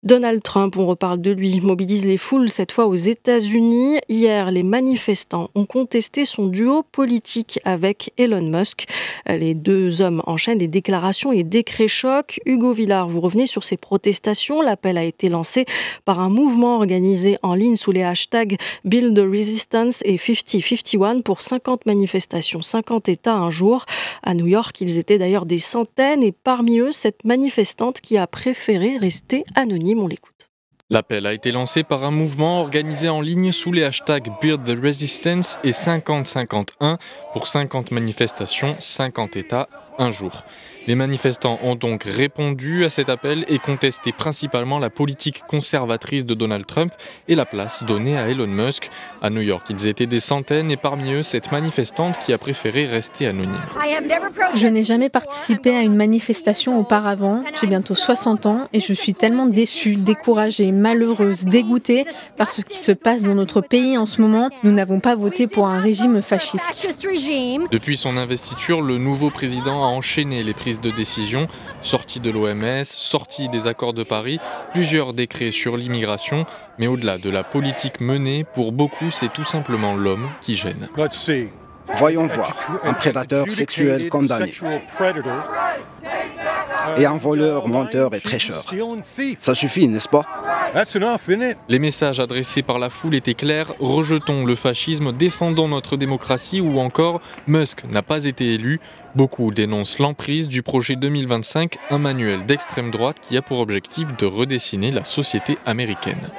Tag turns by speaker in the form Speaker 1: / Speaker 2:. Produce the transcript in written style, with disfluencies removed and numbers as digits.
Speaker 1: Donald Trump, on reparle de lui, mobilise les foules cette fois aux États-Unis. Hier, les manifestants ont contesté son duo politique avec Elon Musk. Les deux hommes enchaînent les déclarations et décrets chocs. Hugo Villard, vous revenez sur ces protestations. L'appel a été lancé par un mouvement organisé en ligne sous les hashtags Build the Resistance et 50-51 pour 50 manifestations, 50 États un jour. À New York, ils étaient d'ailleurs des centaines et parmi eux, cette manifestante qui a préféré rester anonyme. On l'écoute.
Speaker 2: L'appel a été lancé par un mouvement organisé en ligne sous les hashtags Build the Resistance et 50-51 pour 50 manifestations, 50 États, un jour. Les manifestants ont donc répondu à cet appel et contesté principalement la politique conservatrice de Donald Trump et la place donnée à Elon Musk. À New York, ils étaient des centaines et parmi eux, cette manifestante qui a préféré rester anonyme.
Speaker 3: Je n'ai jamais participé à une manifestation auparavant. J'ai bientôt 60 ans et je suis tellement déçue, découragée, malheureuse, dégoûtée par ce qui se passe dans notre pays en ce moment. Nous n'avons pas voté pour un régime fasciste.
Speaker 2: Depuis son investiture, le nouveau président a enchaîné les prises de décision, sortie de l'OMS, sortie des accords de Paris, plusieurs décrets sur l'immigration, mais au-delà de la politique menée, pour beaucoup, c'est tout simplement l'homme qui gêne.
Speaker 4: Voyons voir, un prédateur sexuel condamné et un voleur, menteur et tricheur. Ça suffit, n'est-ce pas?
Speaker 2: Les messages adressés par la foule étaient clairs, rejetons le fascisme, défendons notre démocratie ou encore Musk n'a pas été élu. Beaucoup dénoncent l'emprise du projet 2025, un manuel d'extrême droite qui a pour objectif de redessiner la société américaine.